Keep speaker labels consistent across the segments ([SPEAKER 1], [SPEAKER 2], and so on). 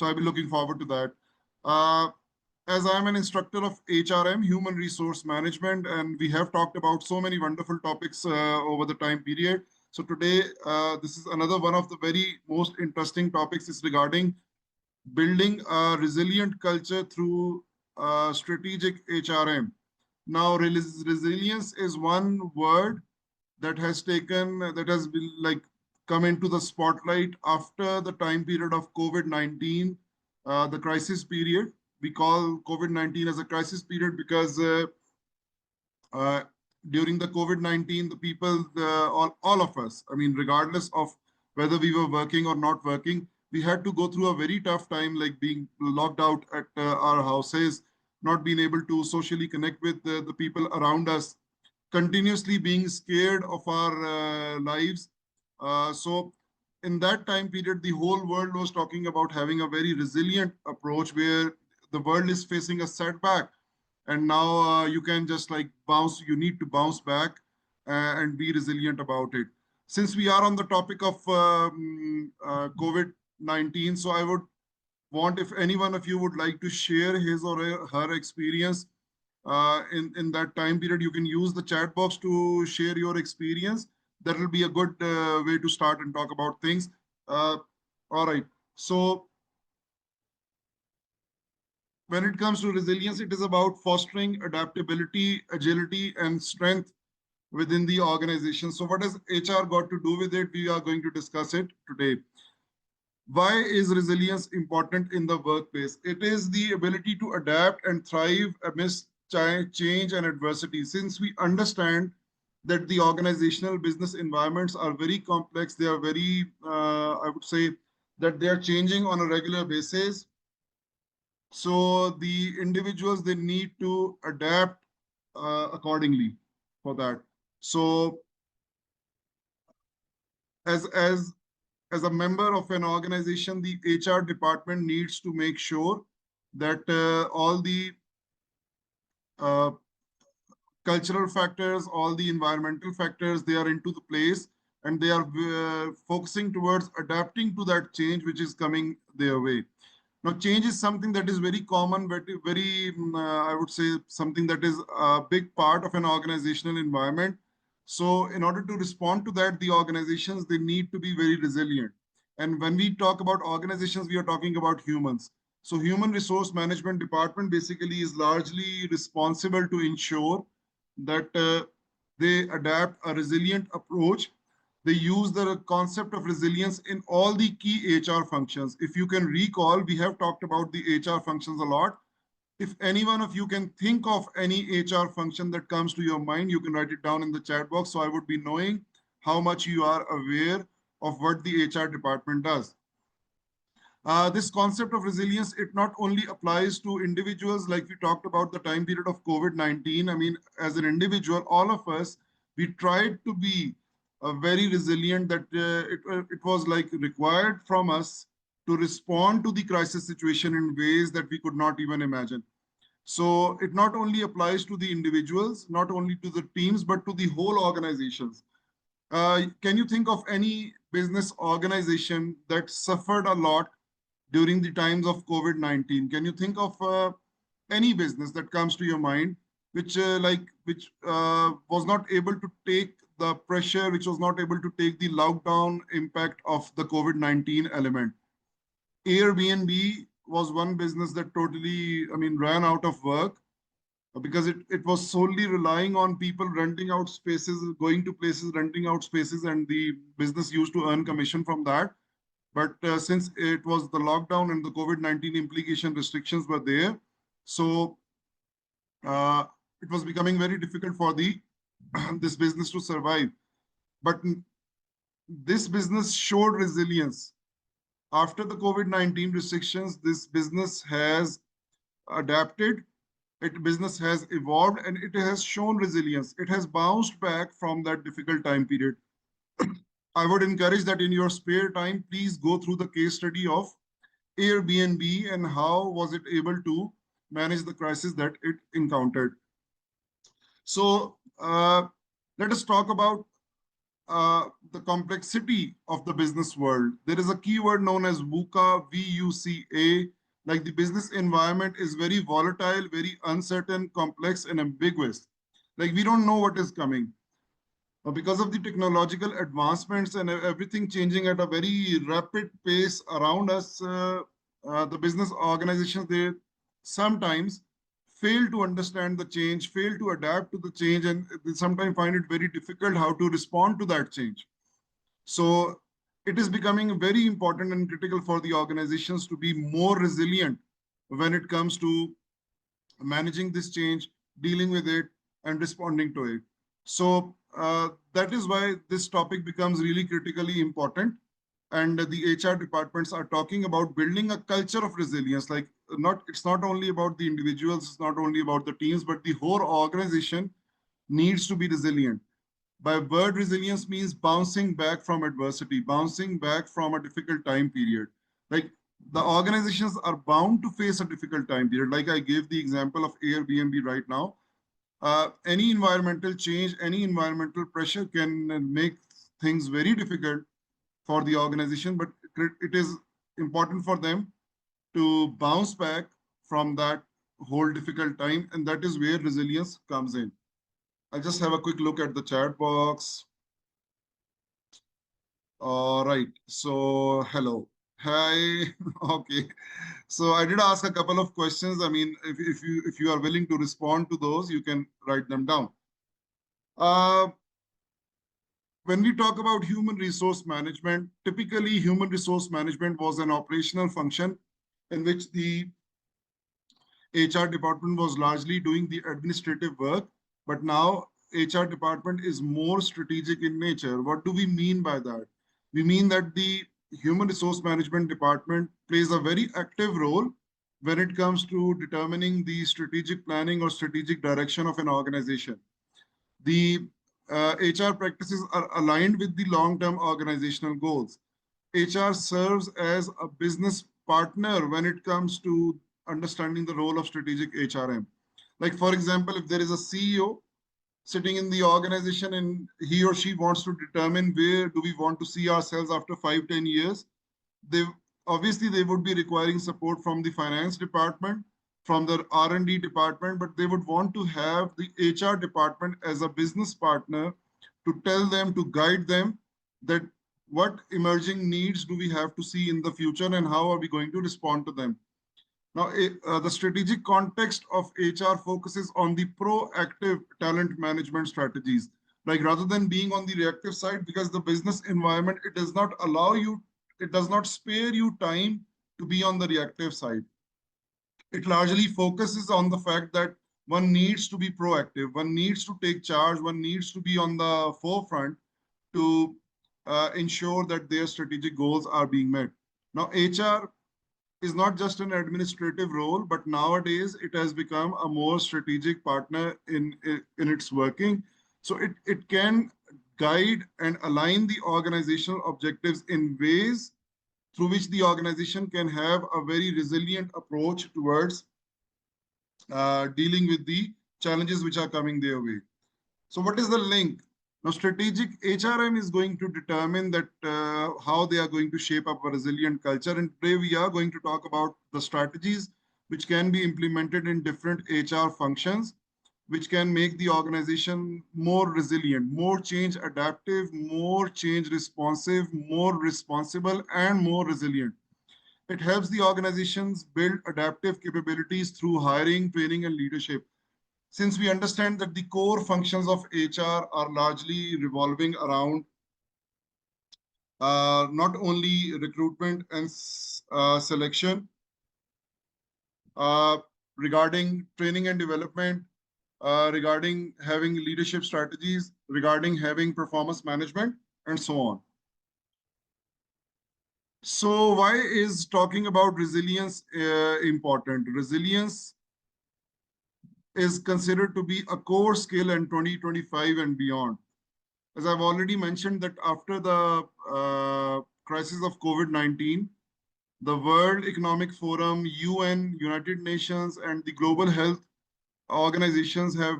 [SPEAKER 1] So I'll be looking forward to that. Uh, as I'm an instructor of HRM, Human Resource Management, and we have talked about so many wonderful topics over the time period. So today, this is another one of the very most interesting topics is regarding building a resilient culture through strategic HRM. Now, resilience is one word that has been like come into the spotlight after the time period of COVID-19, the crisis period. We call COVID-19 as a crisis period because uh, during the COVID-19, the people, all of us, I mean, regardless of whether we were working or not working, we had to go through a very tough time, like being locked out at our houses, not being able to socially connect with the people around us, continuously being scared of our lives. So in that time period, the whole world was talking about having a very resilient approach where the world is facing a setback. And now you can just like bounce, you need to bounce back and be resilient about it. Since we are on the topic of COVID-19, so I would want if any one of you would like to share his or her experience in that time period, you can use the chat box to share your experience. That will be a good way to start and talk about things. Uh, all right. So when it comes to resilience, it is about fostering adaptability, agility, and strength within the organization. So what has HR got to do with it? We are going to discuss it today. Why is resilience important in the workplace? It is the ability to adapt and thrive amidst change and adversity. Since we understand that the organizational business environments are very complex, they are very, I would say, that they are changing on a regular basis. So the individuals, they need to adapt accordingly for that. So as as as a member of an organization, the HR department needs to make sure that all the uh, cultural factors, all the environmental factors, they are into the place and they are focusing towards adapting to that change which is coming their way. Now, change is something that is very common, but very, I would say, something that is a big part of an organizational environment. So, in order to respond to that, the organizations, they need to be very resilient. And when we talk about organizations, we are talking about humans. So, human resource management department basically is largely responsible to ensure that they adapt a resilient approach. They use the concept of resilience in all the key HR functions. If you can recall, we have talked about the HR functions a lot. If any one of you can think of any HR function that comes to your mind, you can write it down in the chat box. So I would be knowing how much you are aware of what the HR department does. This concept of resilience, it not only applies to individuals like we talked about the time period of COVID-19. I mean, as an individual, all of us, we tried to be very resilient that it was like required from us to respond to the crisis situation in ways that we could not even imagine. So it not only applies to the individuals, not only to the teams, but to the whole organizations. Can you think of any business organization that suffered a lot during the times of COVID-19? Can you think of any business that comes to your mind which was not able to take the pressure, which was not able to take the lockdown impact of the COVID-19 element? Airbnb was one business that totally, I mean, ran out of work because it was solely relying on people renting out spaces, going to places, renting out spaces, and the business used to earn commission from that. But since it was the lockdown and the COVID-19 implication restrictions were there, so uh, it was becoming very difficult for the this business to survive. But this business showed resilience. After the COVID-19 restrictions, this business has adapted, it business has evolved, and it has shown resilience. It has bounced back from that difficult time period. I would encourage that in your spare time, please go through the case study of Airbnb and how was it able to manage the crisis that it encountered. So let us talk about the complexity of the business world. There is a keyword known as VUCA, VUCA. Like the business environment is very volatile, very uncertain, complex, and ambiguous. Like we don't know what is coming. Because of the technological advancements and everything changing at a very rapid pace around us, the business organizations, they sometimes fail to understand the change, fail to adapt to the change, and they sometimes find it very difficult how to respond to that change. So it is becoming very important and critical for the organizations to be more resilient when it comes to managing this change, dealing with it, and responding to it. So that is why this topic becomes really critically important. And the HR departments are talking about building a culture of resilience. Like it's not only about the individuals, it's not only about the teams, but the whole organization needs to be resilient. By word resilience means bouncing back from adversity, bouncing back from a difficult time period. Like the organizations are bound to face a difficult time period. Like I gave the example of Airbnb right now. Any environmental change, any environmental pressure can make things very difficult for the organization, but it is important for them to bounce back from that whole difficult time. And that is where resilience comes in. I'll just have a quick look at the chat box. All right. So, hello. Hi. Okay. So I did ask a couple of questions. I mean, if you are willing to respond to those, you can write them down. When we talk about human resource management, typically human resource management was an operational function in which the HR department was largely doing the administrative work, but now HR department is more strategic in nature. What do we mean by that? We mean that the human resource management department plays a very active role when it comes to determining the strategic planning or strategic direction of an organization. The HR practices are aligned with the long-term organizational goals. HR serves as a business partner when it comes to understanding the role of strategic HRM. Like, for example, if there is a CEO sitting in the organization and he or she wants to determine where do we want to see ourselves after 5-10 years, they obviously they would be requiring support from the finance department, from the R&D department, but they would want to have the HR department as a business partner to tell them, to guide them that what emerging needs do we have to see in the future and how are we going to respond to them. Now, the strategic context of HR focuses on the proactive talent management strategies. Like rather than being on the reactive side, because the business environment, it does not allow you, it does not spare you time to be on the reactive side. It largely focuses on the fact that one needs to be proactive, one needs to take charge, one needs to be on the forefront to ensure that their strategic goals are being met. Now, HR is not just an administrative role, but nowadays it has become a more strategic partner in its working. So it can guide and align the organizational objectives in ways through which the organization can have a very resilient approach towards dealing with the challenges which are coming their way. So what is the link? Now, strategic HRM is going to determine that how they are going to shape up a resilient culture. And today we are going to talk about the strategies which can be implemented in different HR functions, which can make the organization more resilient, more change adaptive, more change responsive, more responsible, and more resilient. It helps the organizations build adaptive capabilities through hiring, training, and leadership. Since we understand that the core functions of HR are largely revolving around not only recruitment and selection, regarding training and development, regarding having leadership strategies, regarding having performance management, and so on. So why is talking about resilience important? Resilience is considered to be a core skill in 2025 and beyond. As I've already mentioned that after the crisis of COVID-19, the World Economic Forum, UN, United Nations, and the global health organizations have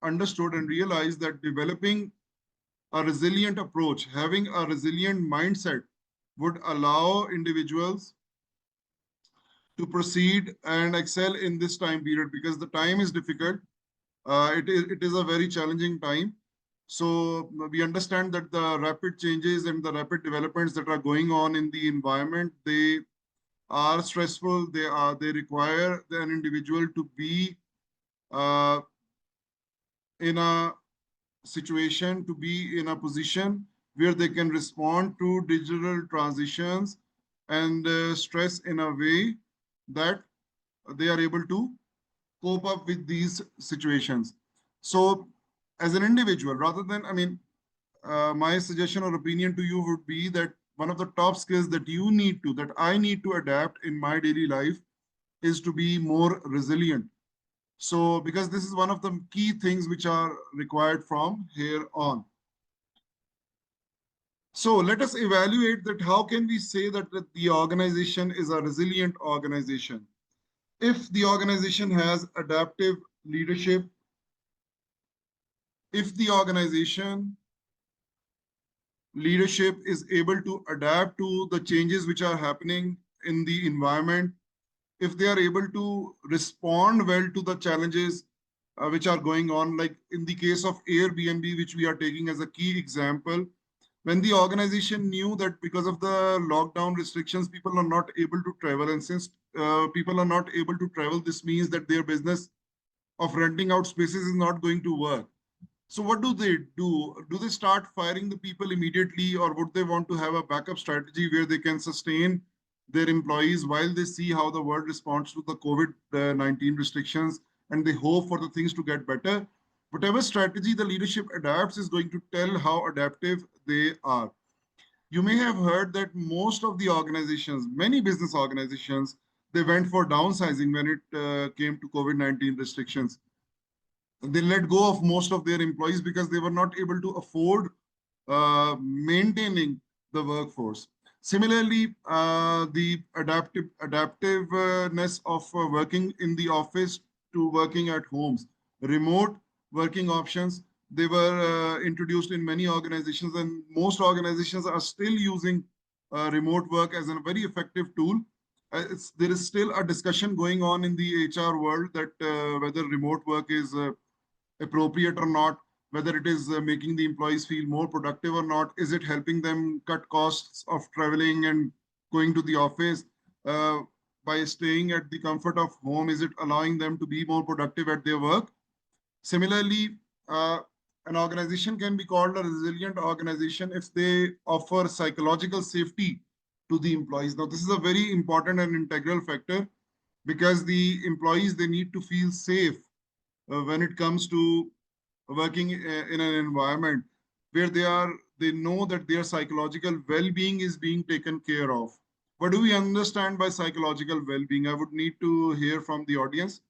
[SPEAKER 1] understood and realized that developing a resilient approach, having a resilient mindset would allow individuals to proceed and excel in this time period, because the time is difficult. It is a very challenging time. So we understand that the rapid changes and the rapid developments that are going on in the environment, they are stressful. They require an individual to be uh, in a situation, to be in a position where they can respond to digital transitions and stress in a way that they are able to cope up with these situations. So, as an individual, rather than, my suggestion or opinion to you would be that one of the top skills that that I need to adapt in my daily life is to be more resilient. So, because this is one of the key things which are required from here on. So let us evaluate that how can we say that the organization is a resilient organization. If the organization has adaptive leadership, if the organization leadership is able to adapt to the changes which are happening in the environment, if they are able to respond well to the challenges which are going on, like in the case of Airbnb, which we are taking as a key example, when the organization knew that because of the lockdown restrictions, people are not able to travel. And since people are not able to travel, this means that their business of renting out spaces is not going to work. So what do they do? Do they start firing the people immediately, or would they want to have a backup strategy where they can sustain their employees while they see how the world responds to the COVID-19 restrictions and they hope for the things to get better? Whatever strategy the leadership adapts is going to tell how adaptive they are. You may have heard that most of the organizations, many business organizations, they went for downsizing when it came to COVID-19 restrictions. They let go of most of their employees because they were not able to afford maintaining the workforce. Similarly, the adaptiveness of working in the office to working at homes, remote working options, they were introduced in many organizations, and most organizations are still using remote work as a very effective tool. There is still a discussion going on in the HR world that whether remote work is appropriate or not, whether it is making the employees feel more productive or not. Is it helping them cut costs of traveling and going to the office uh, by staying at the comfort of home? Is it allowing them to be more productive at their work? Similarly, an organization can be called a resilient organization if they offer psychological safety to the employees. Now, this is a very important and integral factor because the employees, they need to feel safe when it comes to working in an environment where they know that their psychological well-being is being taken care of. What do we understand by psychological well-being? I would need to hear from the audience.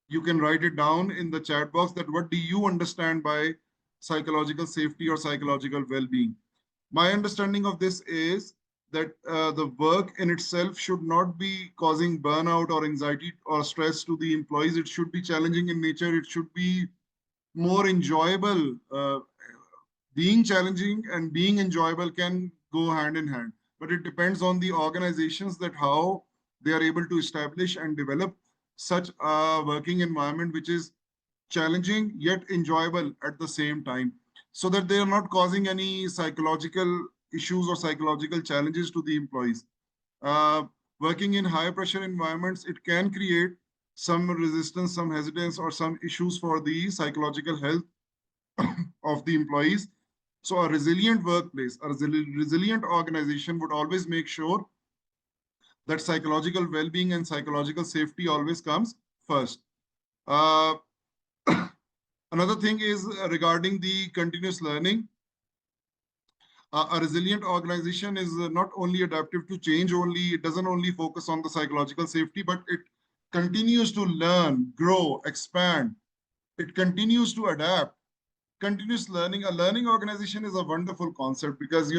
[SPEAKER 1] You can write it down in the chat box that what do you understand by psychological safety or psychological well-being? My understanding of this is that the work in itself should not be causing burnout or anxiety or stress to the employees. It should be challenging in nature. It should be more enjoyable. Being challenging and being enjoyable can go hand in hand, but it depends on the organizations that how they are able to establish and develop such a working environment which is challenging yet enjoyable at the same time, so that they are not causing any psychological issues or psychological challenges to the employees. Uh, Working in high pressure environments, it can create some resistance, some hesitance, or some issues for the psychological health of the employees. So a resilient workplace, a resilient organization would always make sure that psychological well-being and psychological safety always comes first. Uh, Another thing is regarding the continuous learning. A resilient organization is not only adaptive to change, only it doesn't only focus on the psychological safety, but it continues to learn, grow, expand. It continues to adapt. Continuous learning, a learning organization is a wonderful concept because,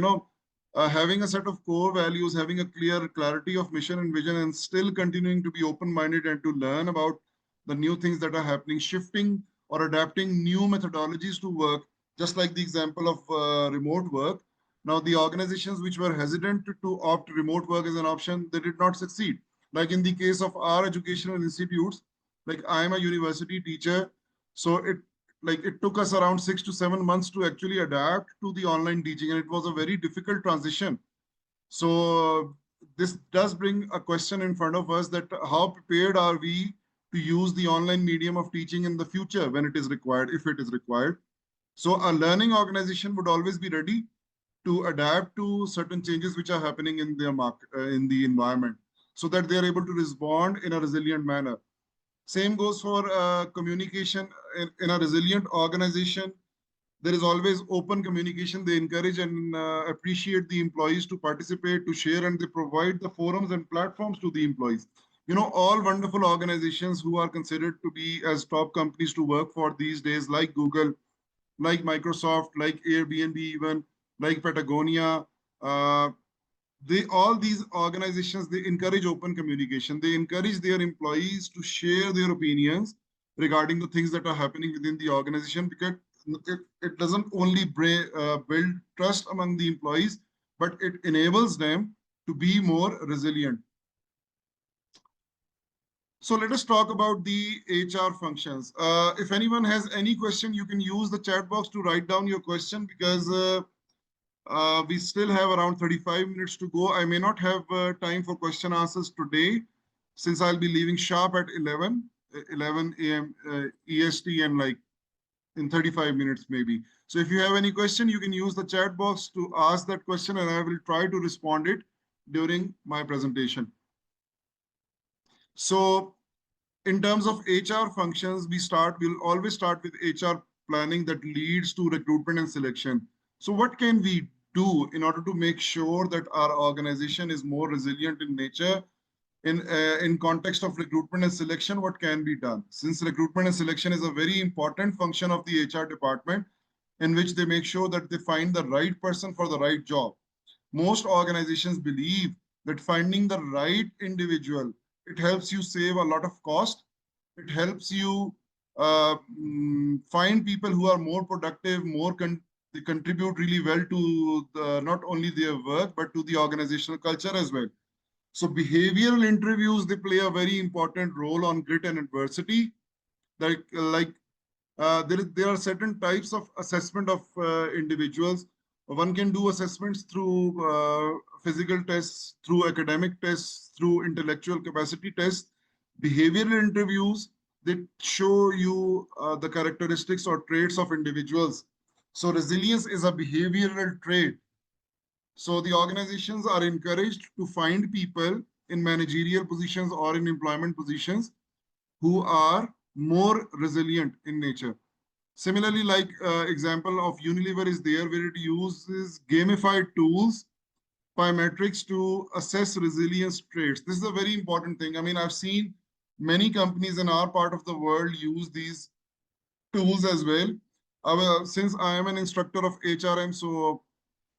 [SPEAKER 1] having a set of core values, having a clear clarity of mission and vision, and still continuing to be open-minded and to learn about the new things that are happening, shifting or adapting new methodologies to work. just like the example of remote work. Now, the organizations which were hesitant to opt remote work as an option, they did not succeed. Like in the case of our educational institutes, like I am a university teacher, so it took us around 6 to 7 months to actually adapt to the online teaching, and it was a very difficult transition. So this does bring a question in front of us that how prepared are we to use the online medium of teaching in the future when it is required, if it is required. So a learning organization would always be ready to adapt to certain changes which are happening in their market, in the environment, so that they are able to respond in a resilient manner. Same goes for communication in a resilient organization. There is always open communication. They encourage and appreciate the employees to participate, to share, and they provide the forums and platforms to the employees. All wonderful organizations who are considered to be as top companies to work for these days, like Google, like Microsoft, like Airbnb, even like Patagonia. Uh, they all these organizations, they encourage open communication. They encourage their employees to share their opinions regarding the things that are happening within the organization, because it doesn't only build trust among the employees, but it enables them to be more resilient. So let us talk about the HR functions. If anyone has any question, you can use the chat box to write down your question, because we still have around 35 minutes to go. I may not have time for question answers today, since I'll be leaving sharp at 11 a.m. EST, and like in 35 minutes maybe. So if you have any question, you can use the chat box to ask that question, and I will try to respond it during my presentation. So in terms of HR functions, we'll always start with HR planning that leads to recruitment and selection. So what can we do in order to make sure that our organization is more resilient in nature? In context of recruitment and selection, what can be done? Since recruitment and selection is a very important function of the HR department, in which they make sure that they find the right person for the right job. Most organizations believe that finding the right individual, it helps you save a lot of cost. It helps you find people who are more productive, they contribute really well to not only their work, but to the organizational culture as well. So behavioral interviews, they play a very important role on grit and adversity. There are certain types of assessment of individuals. One can do assessments through physical tests, through academic tests, through intellectual capacity tests. Behavioral interviews, they show you the characteristics or traits of individuals. So resilience is a behavioral trait. So the organizations are encouraged to find people in managerial positions or in employment positions who are more resilient in nature. Similarly, like example of Unilever is there, where it uses gamified tools, biometrics to assess resilience traits. This is a very important thing. I mean, I've seen many companies in our part of the world use these tools as well. Since I am an instructor of HRM, so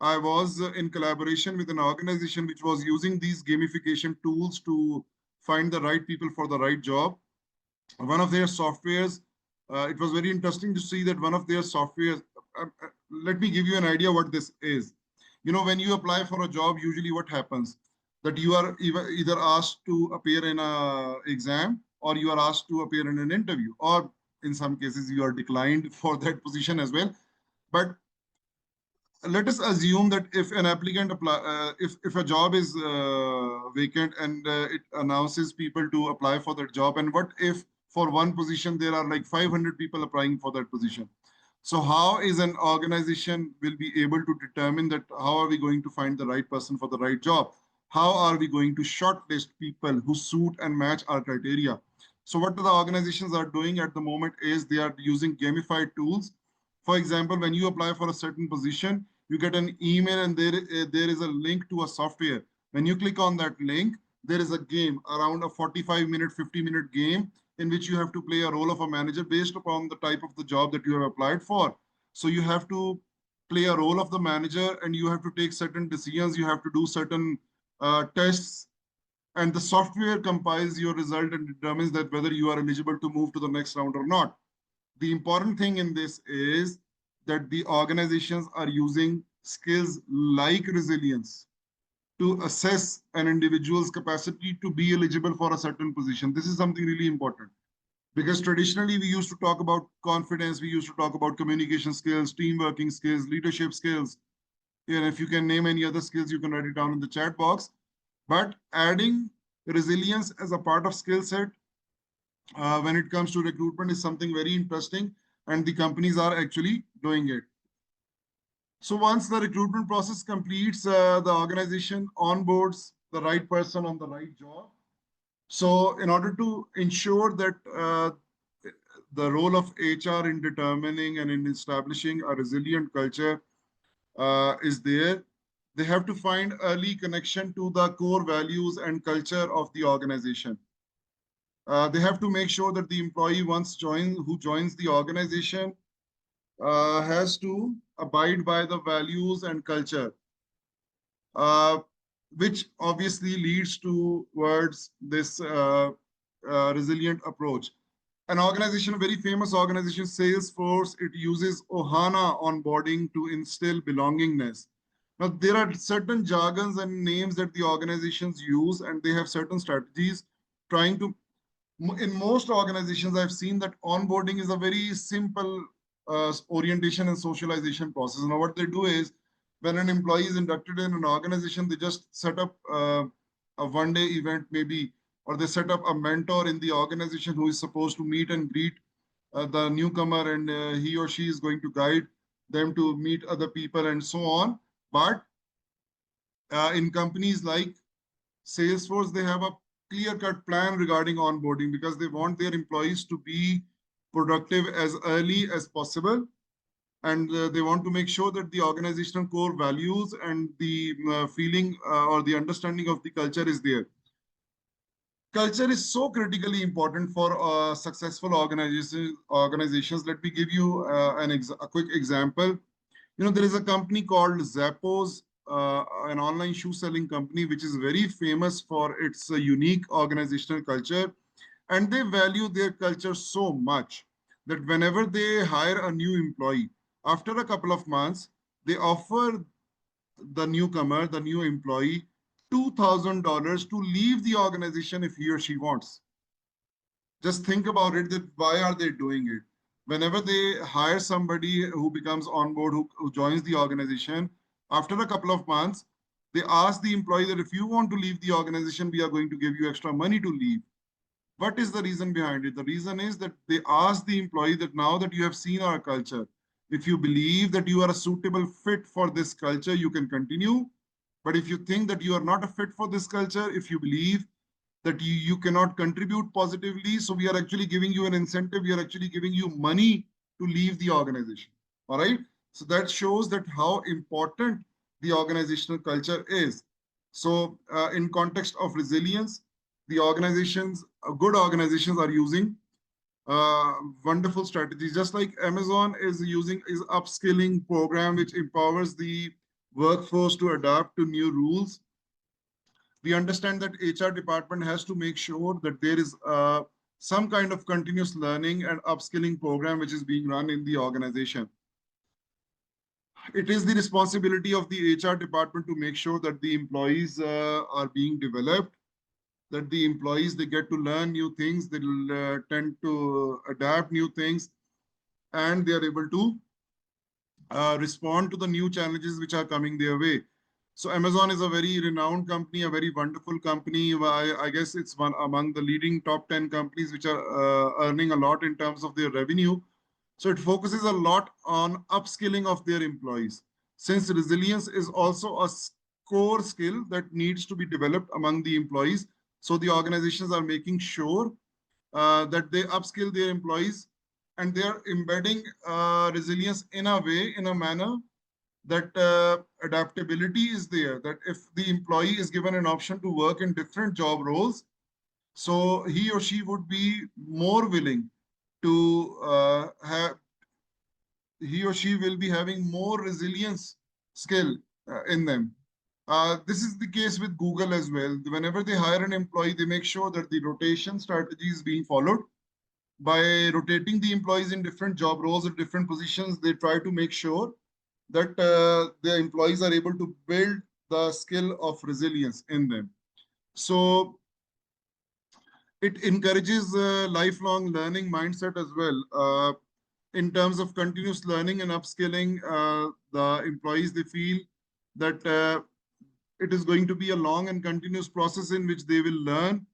[SPEAKER 1] I was in collaboration with an organization which was using these gamification tools to find the right people for the right job. One of their softwares, it was very interesting to see that one of their softwares, let me give you an idea what this is. When you apply for a job, usually what happens, that you are either asked to appear in a exam, or you are asked to appear in an interview, or in some cases you are declined for that position as well. But let us assume that if an applicant if a job is vacant, and it announces people to apply for that job, and what if for one position there are like 500 people applying for that position? So how is an organization will be able to determine that how are we going to find the right person for the right job? How are we going to shortlist people who suit and match our criteria? So what the organizations are doing at the moment is they are using gamified tools. For example, when you apply for a certain position, you get an email, and there is a link to a software. When you click on that link, there is a game, around a 45-minute, 50-minute game, in which you have to play a role of a manager based upon the type of the job that you have applied for. So you have to play a role of the manager, and you have to take certain decisions. You have to do certain tests, and the software compiles your result and determines that whether you are eligible to move to the next round or not. The important thing in this is that the organizations are using skills like resilience to assess an individual's capacity to be eligible for a certain position. This is something really important because traditionally we used to talk about confidence, we used to talk about communication skills, team working skills, leadership skills. And if you can name any other skills, you can write it down in the chat box. But adding resilience as a part of skill set when it comes to recruitment is something very interesting, and the companies are actually doing it. So once the recruitment process completes, the organization onboards the right person on the right job. So in order to ensure that the role of HR in determining and in establishing a resilient culture is there, they have to find early connection to the core values and culture of the organization. They have to make sure that the employee who joins the organization has to abide by the values and culture, uh, which obviously leads towards this resilient approach. An organization, a very famous organization, Salesforce, it uses Ohana onboarding to instill belongingness. Now, there are certain jargons and names that the organizations use, and they have certain strategies trying to. In most organizations, I've seen that onboarding is a very simple orientation and socialization process. Now, what they do is when an employee is inducted in an organization, they just set up a one-day event, maybe, or they set up a mentor in the organization who is supposed to meet and greet the newcomer, and he or she is going to guide them to meet other people and so on. But in companies like Salesforce, they have a clear-cut plan regarding onboarding because they want their employees to be productive as early as possible. And they want to make sure that the organizational core values and the feeling or the understanding of the culture is there. Culture is so critically important for successful organizations. Let me give you a quick example. There is a company called Zappos, an online shoe selling company, which is very famous for its unique organizational culture. And they value their culture so much that whenever they hire a new employee, after a couple of months, they offer the newcomer, the new employee, $2,000 to leave the organization if he or she wants. Just think about it, that why are they doing it? Whenever they hire somebody who becomes on board, who joins the organization, after a couple of months, they ask the employee that if you want to leave the organization, we are going to give you extra money to leave. What is the reason behind it? The reason is that they ask the employee that now that you have seen our culture, if you believe that you are a suitable fit for this culture, you can continue. But if you think that you are not a fit for this culture, if you believe that you cannot contribute positively, so we are actually giving you an incentive, we are actually giving you money to leave the organization. All right. So that shows that how important the organizational culture is. So in context of resilience, the good organizations are using wonderful strategies. Just like Amazon is using is upskilling program, which empowers the workforce to adapt to new rules. We understand that HR department has to make sure that there is some kind of continuous learning and upskilling program which is being run in the organization. It is the responsibility of the HR department to make sure that the employees are being developed, that the employees, they get to learn new things, they tend to adapt new things, and they are able to respond to the new challenges which are coming their way. So Amazon is a very renowned company, a very wonderful company. I guess it's one among the leading top 10 companies which are earning a lot in terms of their revenue. So it focuses a lot on upskilling of their employees. Since resilience is also a core skill that needs to be developed among the employees, so the organizations are making sure that they upskill their employees, and they are embedding resilience in a way, in a manner that adaptability is there, that if the employee is given an option to work in different job roles, so he or she would be more willing to he or she will be having more resilience skill in them. This is the case with Google as well. Whenever they hire an employee, they make sure that the rotation strategy is being followed. by rotating the employees in different job roles or different positions, they try to make sure that the employees are able to build the skill of resilience in them. So it encourages lifelong learning mindset as well. In terms of continuous learning and upskilling, the employees, they feel that it is going to be a long and continuous process in which they will learn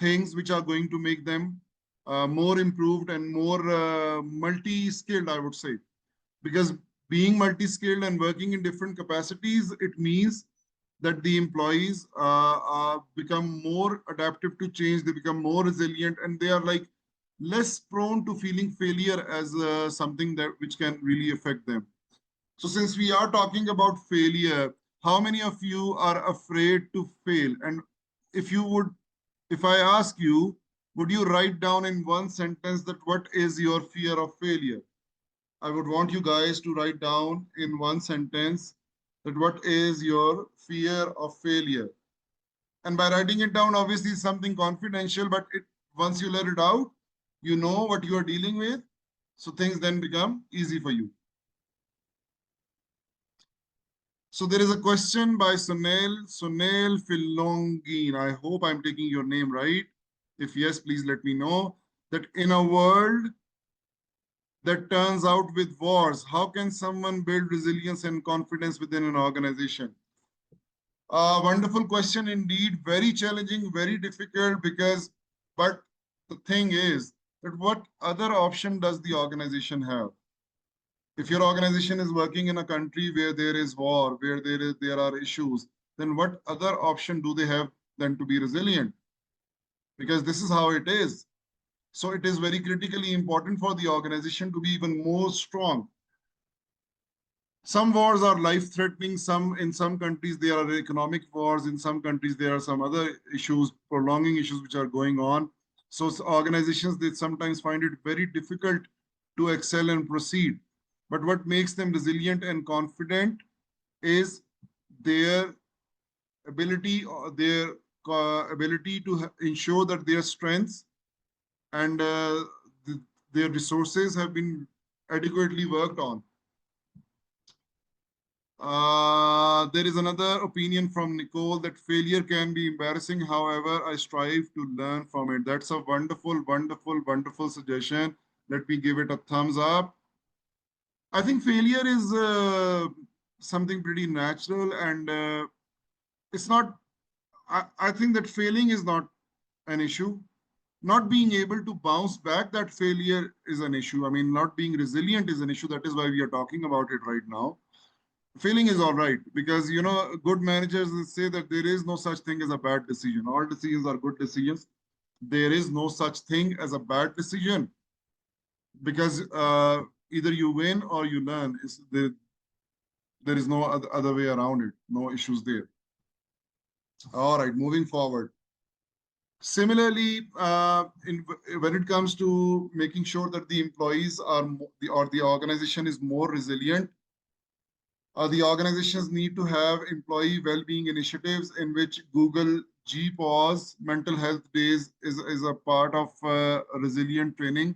[SPEAKER 1] things which are going to make them more improved and more multi-skilled, I would say. Because being multi-skilled and working in different capacities, it means that the employees become more adaptive to change, they become more resilient, and they are like less prone to feeling failure as something that which can really affect them. So since we are talking about failure, how many of you are afraid to fail? And if you would, if I ask you, would you write down in one sentence that what is your fear of failure? I would want you guys to write down in one sentence that what is your fear of failure. And by writing it down, obviously it's something confidential, but once you let it out, you know what you are dealing with. So things then become easy for you. So there is a question by Sunil Filongin. I hope I'm taking your name right. If yes, please let me know that in a world that turns out with wars, how can someone build resilience and confidence within an organization? Wonderful question indeed. Very challenging, very difficult but the thing is that what other option does the organization have? If your organization is working in a country where there is war, where there are issues, then what other option do they have than to be resilient? Because this is how it is. So it is very critically important for the organization to be even more strong. Some wars are life-threatening. In some countries, there are economic wars. In some countries, there are some other issues, prolonging issues which are going on. So organizations, they sometimes find it very difficult to excel and proceed. But what makes them resilient and confident is their ability or their ability to ensure that their strengths and their resources have been adequately worked on. There is another opinion from Nicole that failure can be embarrassing. However, I strive to learn from it. That's a wonderful, wonderful, wonderful suggestion. Let me give it a thumbs up. I think failure is something pretty natural, and it's not, I think that failing is not an issue. Not being able to bounce back that failure is an issue. I mean, not being resilient is an issue. That is why we are talking about it right now. Failing is all right because, you know, good managers will say that there is no such thing as a bad decision. All decisions are good decisions. There is no such thing as a bad decision because either you win or you learn. There is no other way around it. No issues there. All right, moving forward. Similarly, when it comes to making sure that the employees are or the organization is more resilient, the organizations need to have employee well-being initiatives in which Google G-Pause mental health days is a part of resilient training.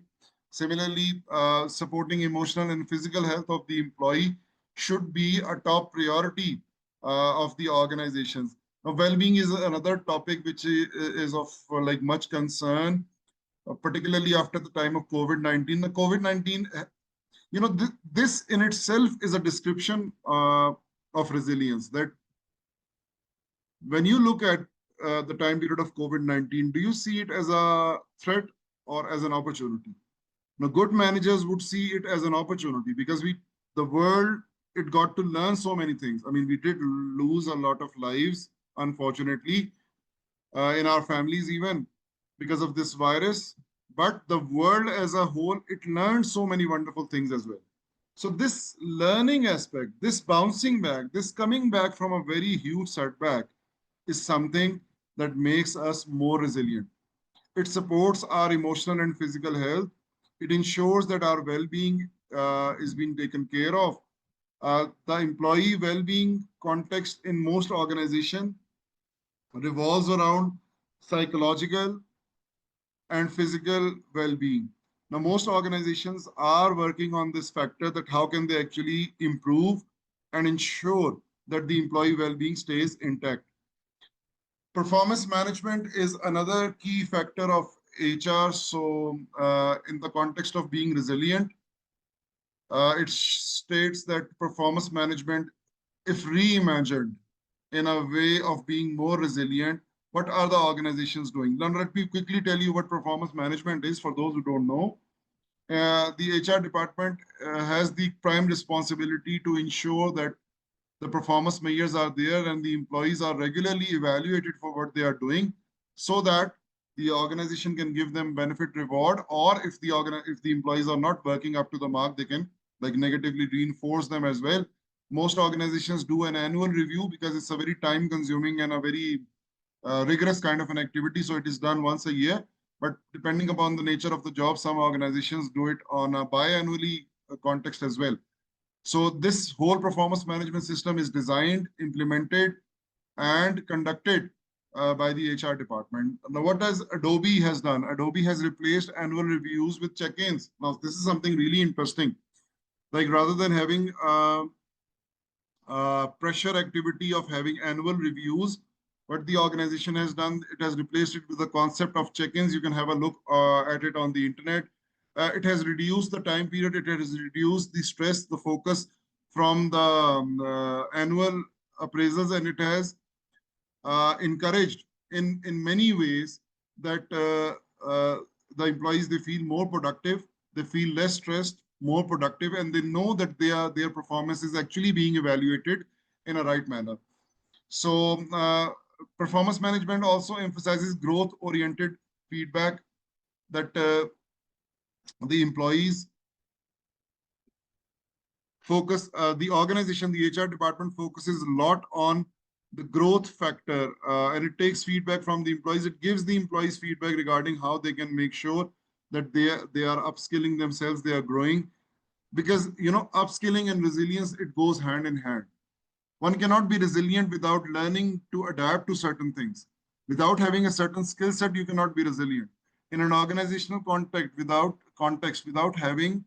[SPEAKER 1] Similarly, supporting emotional and physical health of the employee should be a top priority of the organizations. Now, well-being is another topic which is of like much concern, particularly after the time of COVID-19. The COVID-19, you know, this in itself is a description of resilience. That when you look at the time period of COVID-19, do you see it as a threat or as an opportunity? Now, good managers would see it as an opportunity because the world, it got to learn so many things. I mean, we did lose a lot of lives, unfortunately, in our families even because of this virus. But the world as a whole, it learned so many wonderful things as well. So this learning aspect, this bouncing back, this coming back from a very huge setback is something that makes us more resilient. It supports our emotional and physical health. It ensures that our well-being is being taken care of. The employee well-being context in most organizations revolves around psychological, and physical well-being. Now, most organizations are working on this factor, that how can they actually improve and ensure that the employee well-being stays intact. Performance management is another key factor of HR. So, in the context of being resilient, it states that performance management, if reimagined in a way of being more resilient, what are the organizations doing? Now, let me quickly tell you what performance management is for those who don't know. The HR department has the prime responsibility to ensure that the performance measures are there and the employees are regularly evaluated for what they are doing, so that the organization can give them benefit reward, or if the employees are not working up to the mark, they can like negatively reinforce them as well. Most organizations do an annual review because it's a very time consuming and a very rigorous kind of an activity. So it is done once a year. But depending upon the nature of the job, some organizations do it on a biannually context as well. So this whole performance management system is designed, implemented, and conducted by the HR department. Now, what does Adobe has done? Adobe has replaced annual reviews with check-ins. Now, this is something really interesting. Like rather than having pressure activity of having annual reviews, what the organization has done, it has replaced it with the concept of check-ins. You can have a look at it on the internet. It has reduced the time period. It has reduced the stress, the focus from the annual appraisals, and it has encouraged in many ways that the employees, they feel more productive, they feel less stressed, more productive, and they know that their performance is actually being evaluated in a right manner. So performance management also emphasizes growth oriented feedback, that the employees focus, the organization, the HR department focuses a lot on the growth factor, and it takes feedback from the employees. It gives the employees feedback regarding how they can make sure that they are upskilling themselves, they are growing. Because, you know, upskilling and resilience, it goes hand in hand. One cannot be resilient without learning to adapt to certain things. Without having a certain skill set, you cannot be resilient. In an organizational context, without having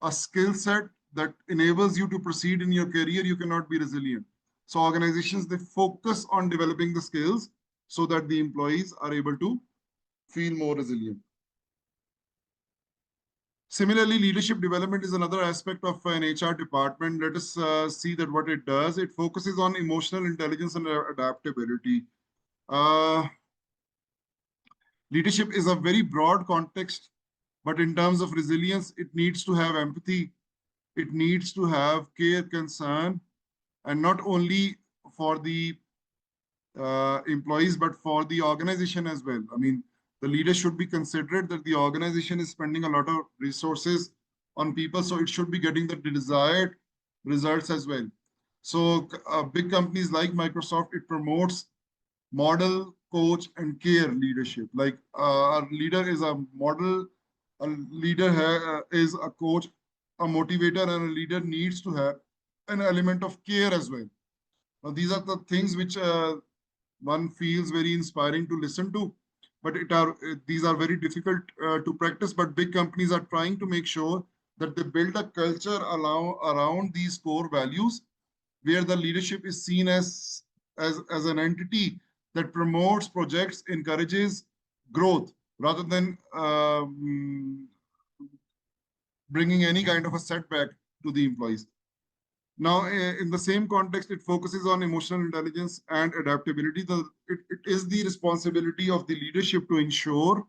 [SPEAKER 1] a skill set that enables you to proceed in your career, you cannot be resilient. So organizations, they focus on developing the skills so that the employees are able to feel more resilient. Similarly, leadership development is another aspect of an HR department. Let us see that what it does. It focuses on emotional intelligence and adaptability. Uh, Leadership is a very broad context, but in terms of resilience, it needs to have empathy, it needs to have care, concern, and not only for the employees, but for the organization as well. I mean, the leader should be considerate that the organization is spending a lot of resources on people, so it should be getting the desired results as well. So big companies like Microsoft, it promotes model, coach, and care leadership. Like a leader is a model, a leader is a coach, a motivator, and a leader needs to have an element of care as well. Now, these are the things which one feels very inspiring to listen to, but these are very difficult to practice. But big companies are trying to make sure that they build a culture around these core values, where the leadership is seen as an entity that promotes projects, encourages growth, rather than bringing any kind of a setback to the employees. Now, in the same context, it focuses on emotional intelligence and adaptability. It is the responsibility of the leadership to ensure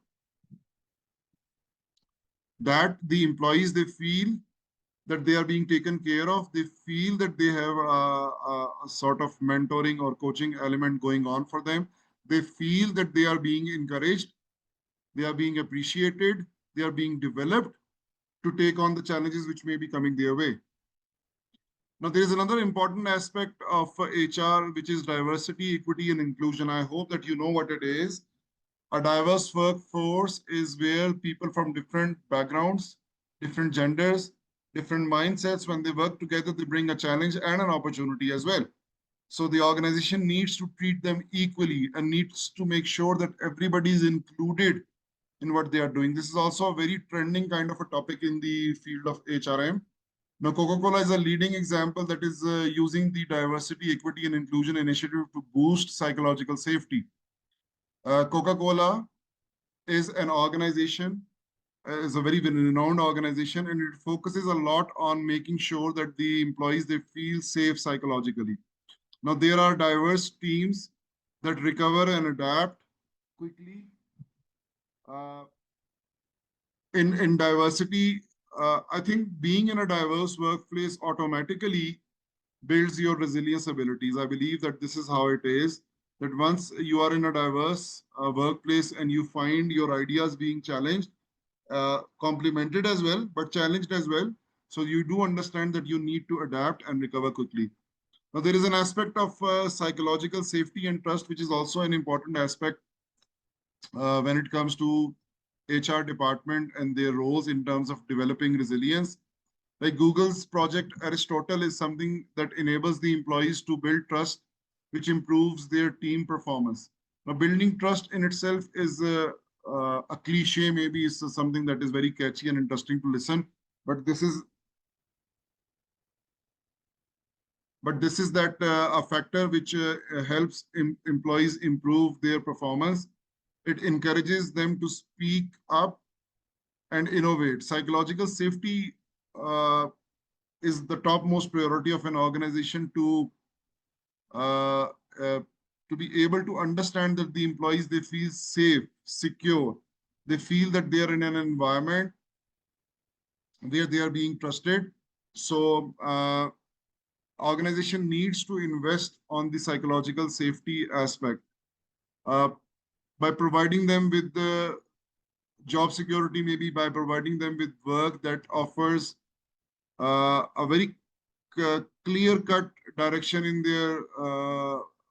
[SPEAKER 1] that the employees, they feel that they are being taken care of. They feel that they have a sort of mentoring or coaching element going on for them. They feel that they are being encouraged, they are being appreciated, they are being developed to take on the challenges which may be coming their way. Now, there is another important aspect of HR, which is diversity, equity, and inclusion. I hope that you know what it is. A diverse workforce is where people from different backgrounds, different genders, different mindsets, when they work together, they bring a challenge and an opportunity as well. So the organization needs to treat them equally and needs to make sure that everybody is included in what they are doing. This is also a very trending kind of a topic in the field of HRM. Now, Coca-Cola is a leading example that is using the diversity, equity, and inclusion initiative to boost psychological safety. Coca-Cola is an organization, is a very renowned organization, and it focuses a lot on making sure that the employees they feel safe psychologically. Now, there are diverse teams that recover and adapt quickly. Uh, in diversity, I think being in a diverse workplace automatically builds your resilience abilities. I believe that this is how it is. That once you are in a diverse workplace and you find your ideas being challenged, complimented as well, but challenged as well. So you do understand that you need to adapt and recover quickly. Now, there is an aspect of psychological safety and trust, which is also an important aspect when it comes to HR department and their roles in terms of developing resilience. Like Google's project Aristotle is something that enables the employees to build trust, which improves their team performance. Now, building trust in itself is a cliche, maybe it's something that is very catchy and interesting to listen, but this is that a factor which helps employees improve their performance. It encourages them to speak up and innovate. Psychological safety uh, is the topmost priority of an organization uh, uh, to be able to understand that the employees they feel safe, secure. They feel that they are in an environment where they are being trusted. So organization needs to invest on the psychological safety aspect uh, by providing them with the job security, maybe by providing them with work that offers a very clear-cut direction in their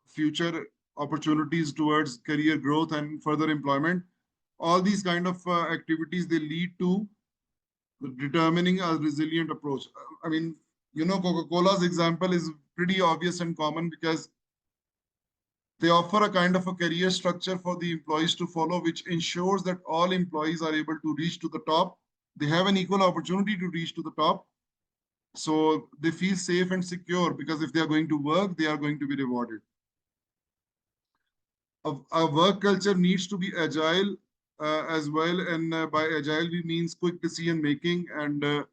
[SPEAKER 1] future opportunities towards career growth and further employment. All these kind of activities, they lead to determining a resilient approach. I mean, Coca-Cola's example is pretty obvious and common because they offer a kind of a career structure for the employees to follow, which ensures that all employees are able to reach to the top. They have an equal opportunity to reach to the top. So they feel safe and secure because if they are going to work, they are going to be rewarded. A work culture needs to be agile as well. And by agile, we means quick decision making. And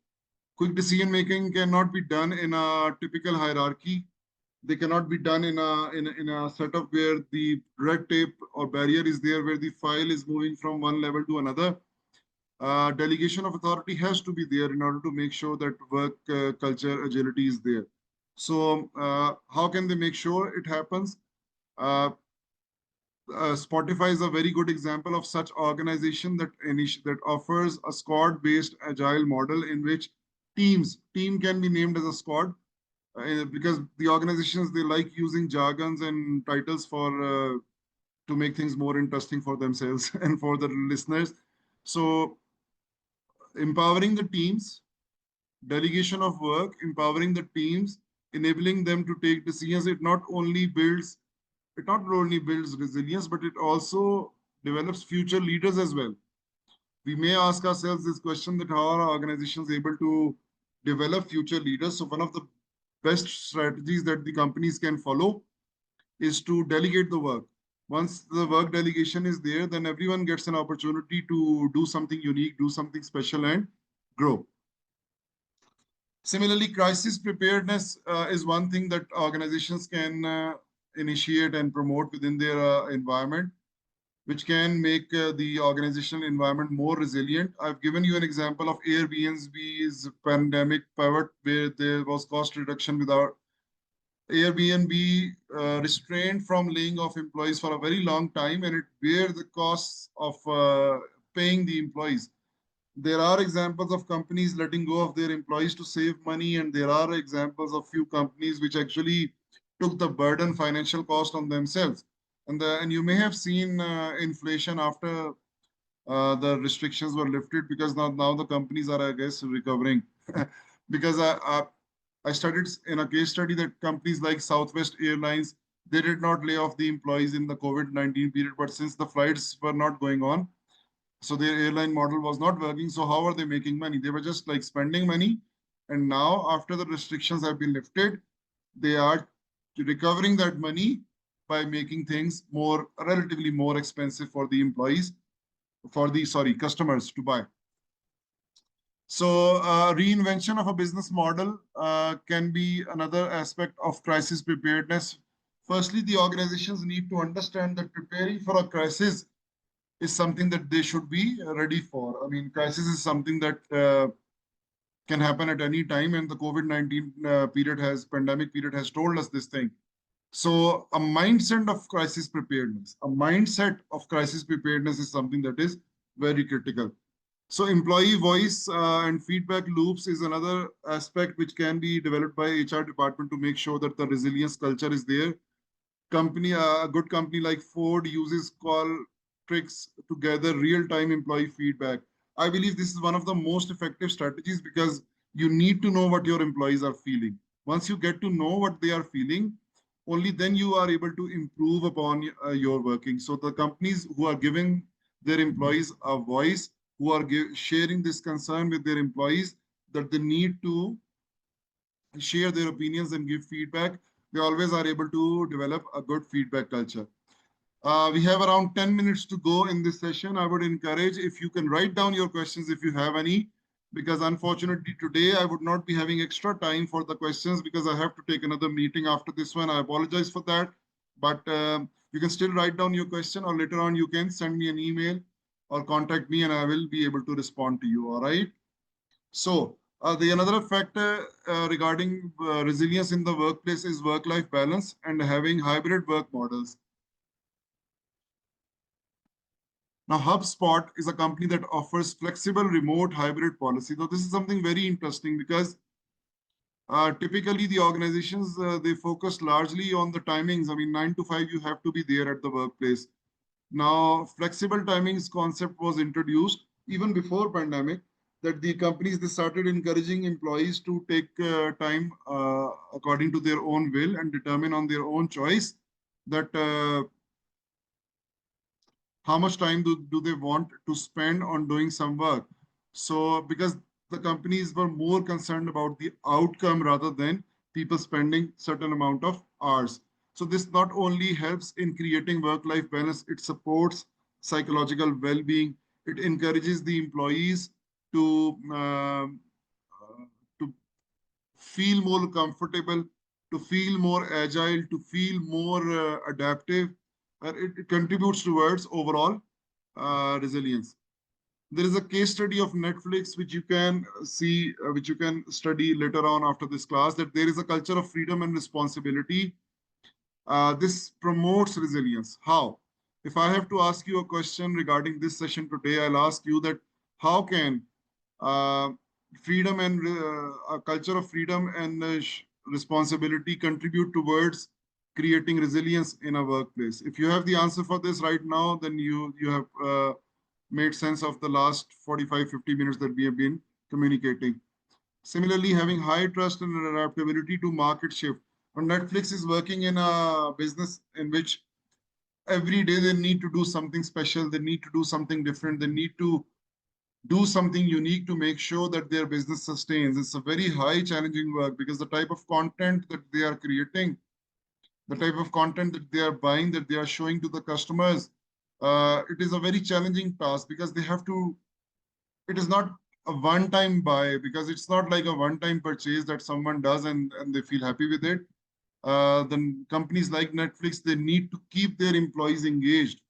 [SPEAKER 1] quick decision making cannot be done in a typical hierarchy. They cannot be done in a setup where the red tape or barrier is there, where the file is moving from one level to another. Delegation of authority has to be there in order to make sure that work culture agility is there. So how can they make sure it happens? Uh, Spotify is a very good example of such organization that offers a squad-based agile model in which team can be named as a squad because the organizations they like using jargons and titles for to make things more interesting for themselves and for the listeners. So empowering the teams, delegation of work, empowering the teams, enabling them to take decisions. It not only builds resilience, but it also develops future leaders as well. We may ask ourselves this question that how are organizations able to develop future leaders? So one of the best strategies that the companies can follow is to delegate the work. Once the work delegation is there, then everyone gets an opportunity to do something unique, do something special, and grow. Similarly, crisis preparedness is one thing that organizations can initiate and promote within their environment, which can make the organizational environment more resilient. I've given you an example of Airbnb's pandemic pivot, where there was cost reduction without Airbnb restrained from laying off employees for a very long time, and it bear the costs of paying the employees. There are examples of companies letting go of their employees to save money, and there are examples of few companies which actually took the burden financial cost on themselves. And you may have seen inflation after the restrictions were lifted because now the companies are, I guess, recovering. Because I studied in a case study that companies like Southwest Airlines, they did not lay off the employees in the COVID-19 period, but since the flights were not going on, So their airline model was not working. So how are they making money? They were just like spending money. And now, after the restrictions have been lifted, they are recovering that money by making things more relatively more expensive for the employees, for the sorry customers to buy. So reinvention of a business model can be another aspect of crisis preparedness. Firstly, the organizations need to understand that preparing for a crisis is something that they should be ready for. I mean, crisis is something that can happen at any time, and the COVID-19 pandemic period has told us this thing. So a mindset of crisis preparedness is something that is very critical. So employee voice and feedback loops is another aspect which can be developed by HR department to make sure that the resilience culture is there. A good company like Ford uses call tricks to gather real-time employee feedback. I believe this is one of the most effective strategies because you need to know what your employees are feeling. Once you get to know what they are feeling, only then you are able to improve upon your working. So the companies who are giving their employees a voice, who are sharing this concern with their employees that they need to share their opinions and give feedback, they always are able to develop a good feedback culture. We have around 10 minutes to go in this session. I would encourage if you can write down your questions if you have any, because unfortunately today I would not be having extra time for the questions because I have to take another meeting after this one. I apologize for that, but you can still write down your question or later on you can send me an email or contact me and I will be able to respond to you. All right. So the another factor regarding resilience in the workplace is work-life balance and having hybrid work models. Now, HubSpot is a company that offers flexible remote hybrid policy. Now, this is something very interesting because typically the organizations, they focus largely on the timings. I mean, 9 to 5, you have to be there at the workplace. Now, flexible timings concept was introduced even before pandemic, that the companies, they started encouraging employees to take time according to their own will and determine on their own choice that how much time do they want to spend on doing some work. So because the companies were more concerned about the outcome rather than people spending certain amount of hours. So this not only helps in creating work-life balance, it supports psychological well-being. It encourages the employees to to feel more comfortable, to feel more agile, to feel more adaptive. It contributes towards overall resilience. There is a case study of Netflix which you can see, which you can study later on after this class, that there is a culture of freedom and responsibility. This promotes resilience. How? If I have to ask you a question regarding this session today, I'll ask you that how can uh, freedom and a culture of freedom and responsibility contribute towards creating resilience in a workplace? If you have the answer for this right now, then you have made sense of the last 45, 50 minutes that we have been communicating. Similarly, having high trust and adaptability to market shift. And Netflix is working in a business in which every day they need to do something special, they need to do something different, they need to do something unique to make sure that their business sustains. It's a very high challenging work because the type of content that they are creating, the type of content that they are buying, that they are showing to the customers, it is a very challenging task because they have to, it is not a one-time buy because it's not like a one-time purchase that someone does and they feel happy with it. Then companies like Netflix, they need to keep their employees engaged.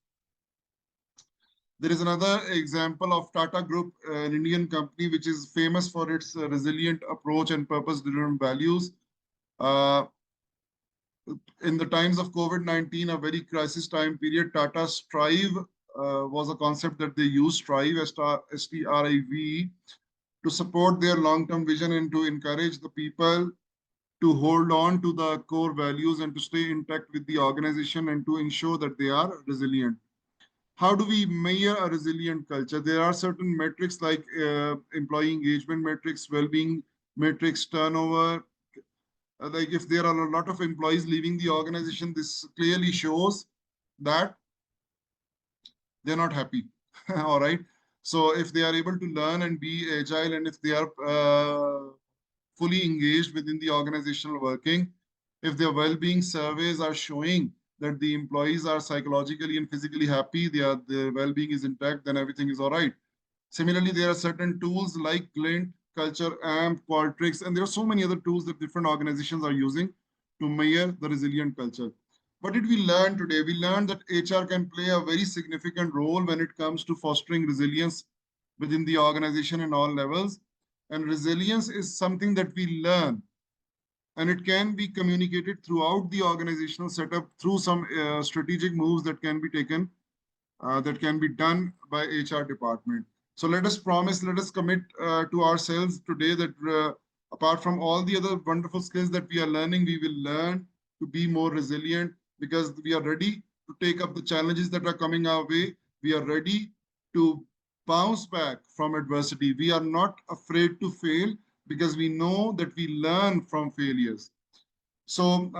[SPEAKER 1] There is another example of Tata Group, an Indian company which is famous for its resilient approach and purpose-driven values. Uh, in the times of COVID-19, a very crisis time period, Tata Strive was a concept that they used, Strive, STRIVE, to support their long-term vision and to encourage the people to hold on to the core values and to stay intact with the organization and to ensure that they are resilient. How do we measure a resilient culture? There are certain metrics like employee engagement metrics, well-being metrics, turnover. Like if there are a lot of employees leaving the organization, this clearly shows that they're not happy. All right. So if they are able to learn and be agile, and if they are fully engaged within the organizational working, if their well-being surveys are showing that the employees are psychologically and physically happy, their well-being is intact, then everything is all right. Similarly, there are certain tools like Glint, Culture, AMP, Qualtrics, and there are so many other tools that different organizations are using to measure the resilient culture. What did we learn today? We learned that HR can play a very significant role when it comes to fostering resilience within the organization in all levels. And resilience is something that we learn, and it can be communicated throughout the organizational setup through some strategic moves that can be taken, that can be done by HR department. So let us promise, let us commit to ourselves today that apart from all the other wonderful skills that we are learning, we will learn to be more resilient because we are ready to take up the challenges that are coming our way. We are ready to bounce back from adversity. We are not afraid to fail because we know that we learn from failures. So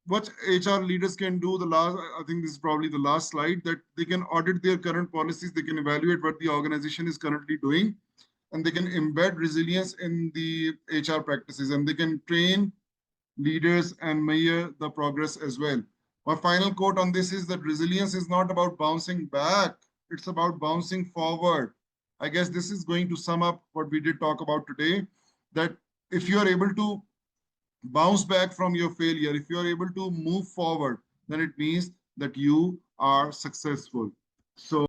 [SPEAKER 1] what HR leaders can do, I think this is probably the last slide, that they can audit their current policies, they can evaluate what the organization is currently doing, and they can embed resilience in the HR practices, and they can train leaders and measure the progress as well. My final quote on this is that resilience is not about bouncing back, it's about bouncing forward. I guess this is going to sum up what we did talk about today, that if you are able to bounce back from your failure, if you are able to move forward, then it means that you are successful. So